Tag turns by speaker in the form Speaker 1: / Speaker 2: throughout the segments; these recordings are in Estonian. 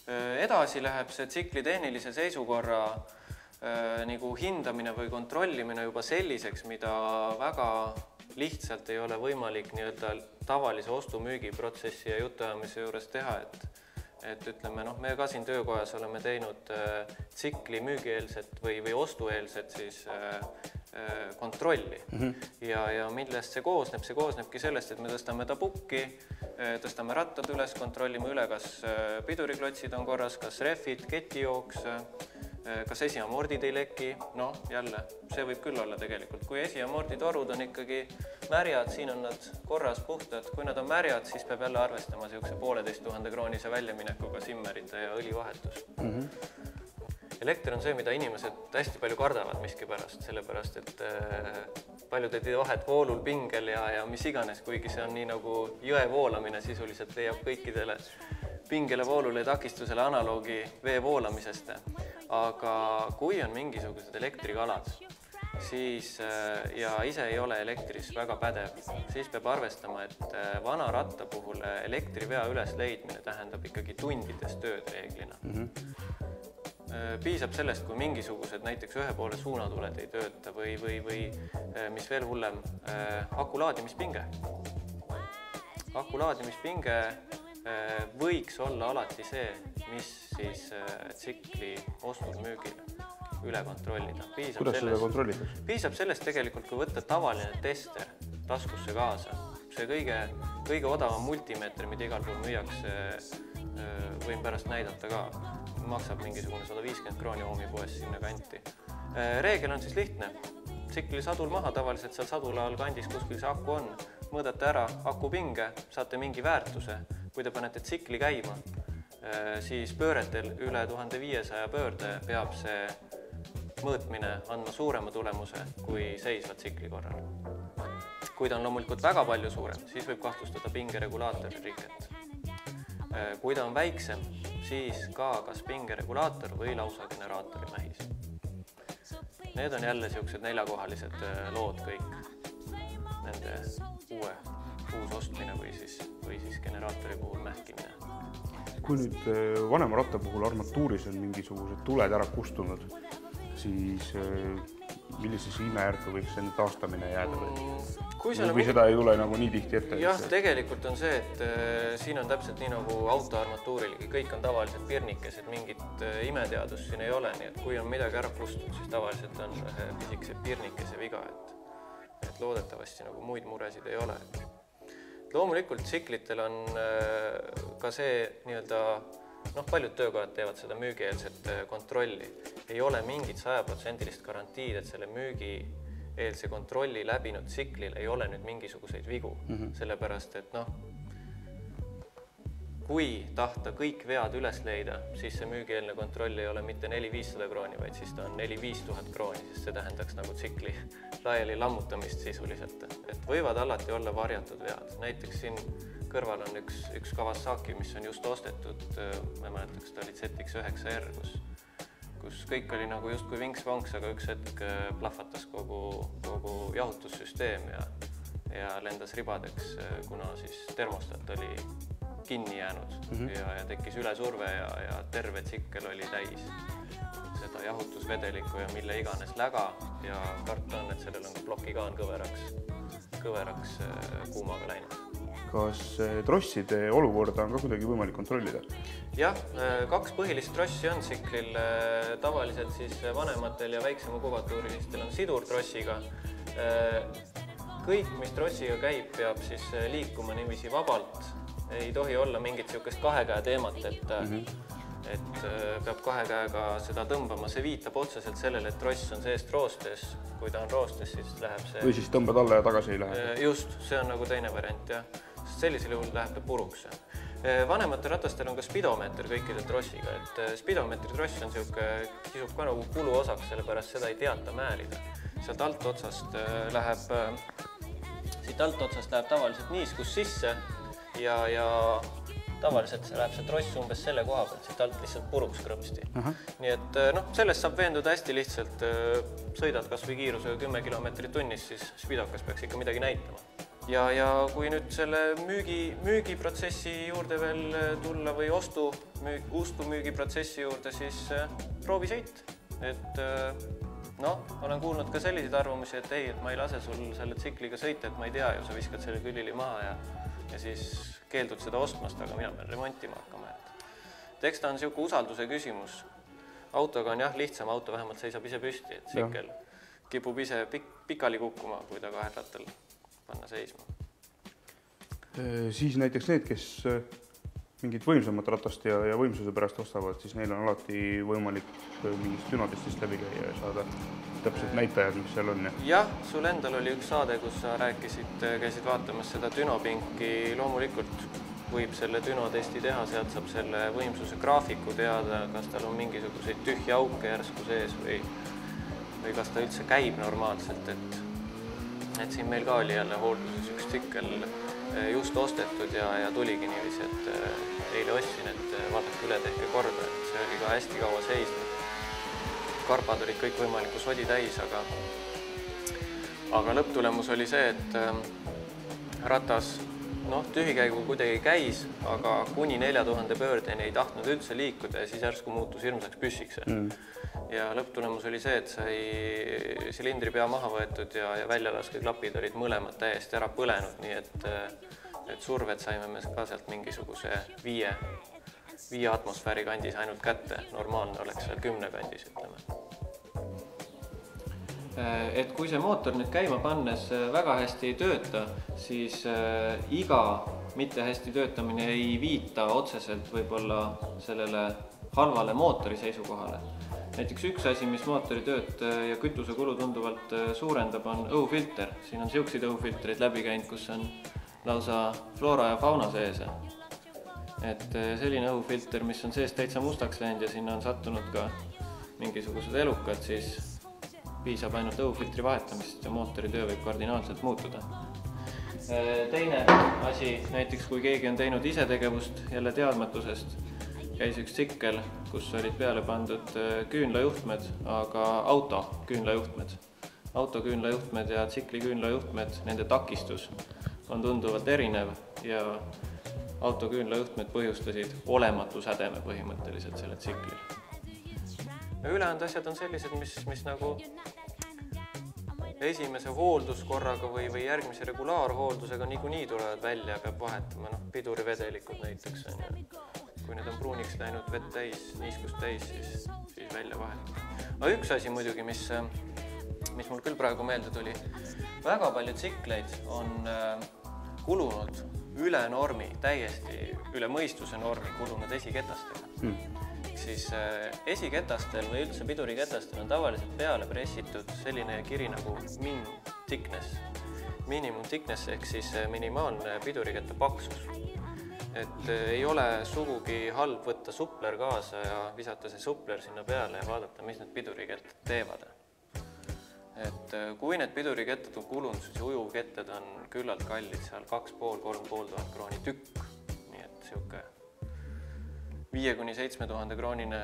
Speaker 1: Edasi läheb see tsikli tehnilise seisukorra nagu hindamine või kontrollimine juba selliseks, mida väga lihtsalt ei ole võimalik nii-öelda tavalise ostu-müügiprotsessi ja jutuajamise juures teha, et ütleme, me ka siin töökojas oleme teinud tsikli müügieelset või ostueelset siis kontrolli ja millest see koosneb? See koosnebki sellest, et me tõstame ta pukki, tõstame rattad üles, kontrollime üle, kas piduriklotsid on korras, kas rehvid, ketijooks, kas esiamordid ei leki. Jälle, see võib küll olla tegelikult. Kui esiamorditorud on ikkagi märjad, siin on nad korras puhtad. Kui nad on märjad, siis peab jälle arvestama siukse 1500 kroonise väljaminekuga simmerite ja õlivahetus. Elekter on see, mida inimesed hästi palju kardavad miskipärast, sellepärast, et paljud ei tee vahet voolul, pingel ja mis iganes, kuigi see on nii nagu jõe voolamine sisuliselt leiab kõikidele pingele, voolule ja takistusele analoogi vee voolamisest. Aga kui on mingisugused elektrikalad, siis ja ise ei ole elektris väga pädev, siis peab arvestama, et vana ratta puhul elektrivea üles leidmine tähendab ikkagi tundides tööd reeglina. Piisab sellest, kui mingisugused näiteks ühe poole suunatuled ei tööta või mis veel hullem, akulaadimispinge. Akulaadimispinge võiks olla alati see, mis siis tsikli ostul müügil üle kontrollida.
Speaker 2: Kuidas seda kontrollitakse?
Speaker 1: Piisab sellest tegelikult, kui võtta tavaline tester taskusse kaasa. See kõige odavam multimeeter, mida igal pool müüakse, võin pärast näidata ka, maksab mingisugune 150 krooni Oomi poes sinna kanti. Reegel on siis lihtne. Tsikli sadul maha, tavaliselt seal sadula all kandis kuskil see aku on. Mõõdate ära akupinge, saate mingi väärtuse. Kui te panete tsikli käima, siis pööretel üle 1500 pöörde peab see mõõtmine andma suurema tulemuse kui seisva tsikli korral. Kui ta on loomulikult väga palju suurem, siis võib kahtlustada pingeregulaatori riket. Kui ta on väiksem, siis ka kas pingeregulaator või lausa generaatori mähis. Need on jälle siuksed neljakohalised lood kõik. Nende uus ostmine või siis generaatori puhul mähkimine.
Speaker 2: Kui nüüd vanema ratta puhul armatuuris on mingisugused tuled ära kustunud, siis millises imejärku võiks enne taastamine jääda? Või seda ei tule nagu nii tihti ette?
Speaker 1: Jah, tegelikult on see, et siin on täpselt nii nagu autoarmatuurilgi. Kõik on tavaliselt pirnikesed, mingit imeteadust siin ei ole, nii et kui on midagi ära kustunud, siis tavaliselt on pisikese pirnikese viga, et loodetavasti nagu muid muresid ei ole. Loomulikult tsiklitel on ka see nii-öelda, paljud töökojad teevad seda müügieelset kontrolli. Ei ole mingit 100% garantiid, et selle müügieelse kontrolli läbinud tsiklil ei ole nüüd mingisuguseid vigu. Sellepärast, et kui tahta kõik vead üles leida, siis see müügieelne kontroll ei ole mitte 400-500 krooni, vaid siis ta on 4-5000 krooni, sest see tähendaks nagu tsikli laiali lammutamist sisuliselt. Et võivad alati olla varjatud vead. Näiteks siin kõrval on üks Kawasaki, mis on just ostetud, ma mäletaks, ta oli ZX9R, kus kõik oli nagu justkui vinks-vonks, aga üks hetk plahvatas kogu jahutussüsteem ja lendas ribadeks, kuna siis termostat oli kinni jäänud ja tekkis ülesurve ja terve tsikkel oli täis seda jahutusvedelikku ja mille iganes läga ja karta on, et sellel on ka plokikaan kõveraks kuumaga läinud.
Speaker 2: Kas trosside olukorda on ka kuidagi võimalik kontrollida?
Speaker 1: Jah, 2 põhilist trossi on tsiklil. Tavaliselt siis vanematel ja väiksema kubatuurilistel on sidur trossiga. Kõik, mis trossiga käib, peab siis liikuma niiviisi vabalt. Ei tohi olla mingit siukest kahe käe teemat, et peab kahe käega seda tõmbama. See viitab otseselt sellele, et tross on seest roostes. Kui ta on roostes, siis läheb see... Või siis tõmbad alla ja tagasi ei lähe? Just, see on nagu teine variant, jah. Sellisel juhul läheb ta puruks. Vanematel ratastel on ka spidomeeter kõikidel trossiga, et spidomeetri tross on kisub ka nagu kuluosaks, sellepärast seda ei teata määrida. Siit alt otsast läheb tavaliselt niiskus sisse ja tavaliselt läheb see tross umbes selle koha pealt, siit alt lihtsalt puruks krõpsti. Nii et sellest saab veenduda hästi lihtsalt, sõidad kas või kiirusega 10 km/h, siis spidokas peaks ikka midagi näitama. Ja kui nüüd selle müügiprotsessi juurde veel tulla või ostu müügiprotsessi juurde, siis proovisõit. Et olen kuulnud ka selliseid arvamusi, et ei, et ma ei lase sul selle tsikliga sõita, et ma ei tea ju, sa viskad selle külili maha ja siis keeldud seda ostmast, aga mina pean remontima hakkama. Et eks ta on selline usalduse küsimus. Autoga on jah lihtsam, auto vähemalt seisab ise püsti, et tsikkel kipub ise pikali kukkuma, kui ta kahel rattal panna seisma.
Speaker 2: Siis näiteks need, kes mingit võimsamat ratast ja võimsuse pärast ostavad, siis neil on alati võimalik mingist dünotestist läbi käia ja saada täpselt näitajad, mis seal on.
Speaker 1: Jah, sul endal oli üks saade, kus sa käisid vaatamas seda dünopinki. Loomulikult võib selle dünotesti teha, sealt saab selle võimsuse graafiku teada, kas tal on mingisuguseid tühja auke järsku sees või kas ta üldse käib normaalselt. Et siin meil ka oli jälle hoolduses üks tsikkel just ostetud ja tuligi niiviisi, et eile ostsin, et vaadake üle, tehke korda, et see oli ka hästi kaua seisnud. Karpad olid kõik võimaliku sodi täis, aga lõpptulemus oli see, et ratas tühikäigu kuidagi käis, aga kuni 4000 pöördeni ei tahtnud üldse liikuda ja siis järsku muutus hirmsaks püssiks. Ja lõpptulemus oli see, et sai silindri pea maha võetud ja väljalaskeklapid olid mõlemad täiesti ära põlenud, nii et surved saime me ka sealt mingisuguse 5 atmosfääri kandis ainult kätte. Normaalne oleks seal 10 kandis, ütleme. Et kui see mootor nüüd käima pannes väga hästi ei tööta, siis iga mitte hästi töötamine ei viita otseselt võib-olla sellele halvale mootori seisukohale. Näiteks üks asi, mis mootori tööd ja kütusekulu tunduvalt suurendab, on õhufilter. Siin on siukseid õhufiltreid läbi käinud, kus on lausa floora ja fauna sees. Et selline õhufilter, mis on sees täitsa mustaks läinud ja sinna on sattunud ka mingisugused elukad, siis piisab ainult õhufiltri vahetamist ja mootori töö võib kardinaalselt muutuda. Teine asi, näiteks kui keegi on teinud isetegevust jälle teadmatusest, käis üks tsikkel, kus olid peale pandud küünlajuhtmed, aga auto küünlajuhtmed. Auto küünlajuhtmed ja tsikli küünlajuhtmed, nende takistus on tunduvalt erinev ja auto küünlajuhtmed põhjustasid olematu sädeme põhimõtteliselt selle tsiklil. Ülejäänud asjad on sellised, mis nagu esimese hoolduskorraga või järgmise regulaarhooldusega niikuinii tulevad välja ja peab vahetama. Pidurivedelikud näiteks on. Kui need on pruuniks läinud vett täis, niiskust täis, siis välja vahetama. Aga üks asi muidugi, mis mul küll praegu meelde tuli, väga palju tsikleid on kulunud üle normi, täiesti üle mõistuse normi kulunud esiketastega. Siis esiketastel või üldse piduriketastel on tavaliselt peale pressitud selline kiri nagu min thickness. Minimum thickness ehk siis minimaalne piduriketta paksus. Et ei ole sugugi halb võtta supler kaasa ja visata see supler sinna peale ja vaadata, mis need pidurikettad teevad. Et kui need pidurikettad on kulunud, siis ujuvkettad on küllalt kallid, seal 2500–3500 krooni tükk. Nii et siuke 5–7000 kroonine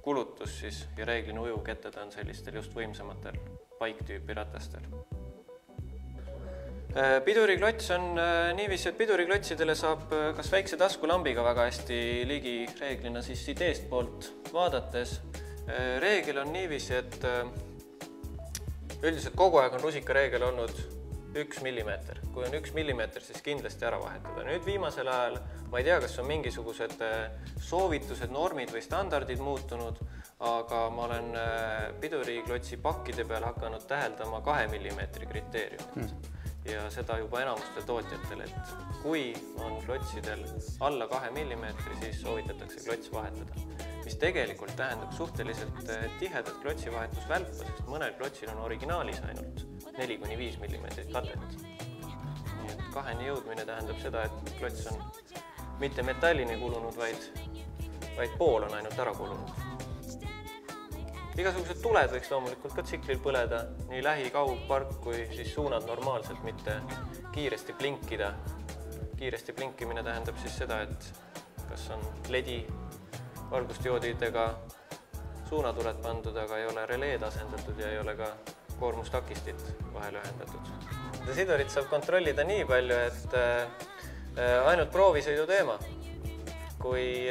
Speaker 1: kulutus siis ja reeglina ujuvkettad on sellistel just võimsamatel paiktüüpi ratastel. Piduriklots on niiviisi, et piduriklotsidele saab kas väikse taskulambiga väga hästi ligi reeglina siis siit eestpoolt vaadates. Reegel on niiviisi, et üldiselt kogu aeg on rusikareegel olnud 1 millimeeter. Kui on 1 millimeeter, siis kindlasti ära vahetada. Nüüd viimasel ajal, ma ei tea, kas on mingisugused soovitused, normid või standardid muutunud, aga ma olen piduriklotsi pakkide peal hakanud täheldama 2 millimeetri kriteeriumit. Ja seda juba enamustel tootjatel, et kui on klotsidel alla 2 millimeetri, siis soovitatakse klots vahetada. Mis tegelikult tähendab suhteliselt tihedat klotsivahetusvälpa, sest mõnel klotsil on originaalis ainult 4–5 millimeetrit katet. Nii et 2-ni jõudmine tähendab seda, et klots on mitte metallini kulunud, vaid pool on ainult ära kulunud. Igasugused tuled võiks loomulikult ka tsiklil põleda, nii lähi, kaug, park kui siis suunad normaalselt, mitte kiiresti blinkida. Kiiresti blinkimine tähendab siis seda, et kas on LED-i valgustjoodidega suunatuled pandud, aga ei ole releed asendatud ja ei ole ka koormustakistit vahel ühendatud. Seda sidurit saab kontrollida nii palju, et ainult proovisõidu teema. Kui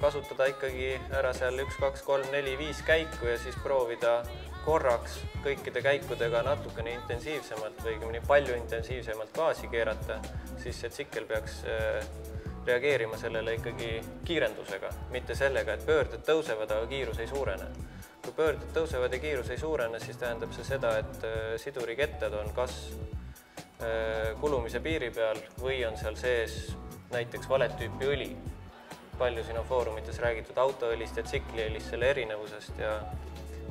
Speaker 1: kasutada ikkagi ära seal 1, 2, 3, 4, 5 käiku ja siis proovida korraks kõikide käikudega natukene intensiivsemalt või palju intensiivsemalt gaasi keerata, siis see tsikkel peaks reageerima sellele ikkagi kiirendusega, mitte sellega, et pöörded tõusevad, aga kiirus ei suurene. Kui pöörded tõusevad ja kiirus ei suurene, siis tähendab see seda, et sidurikettad on kas kulumise piiri peal või on seal sees näiteks valet tüüpi õli. Palju siin on foorumites räägitud autoõlist ja tsikliõlist, selle erinevusest ja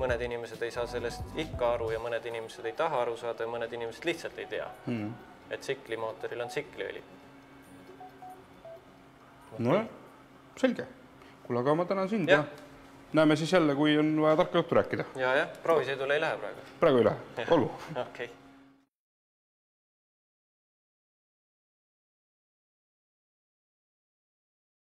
Speaker 1: mõned inimesed ei saa sellest ikka aru ja mõned inimesed ei taha aru saada ja mõned inimesed lihtsalt ei tea, et tsiklimootoril on tsikliõli.
Speaker 2: Nojah, selge. Kuule, aga ma tänan sind ja näeme siis jälle, kui on vaja tarka juttu rääkida.
Speaker 1: Ja, proovisõidule ei lähe praegu.
Speaker 2: Praegu ei lähe, olgu.
Speaker 1: Okei.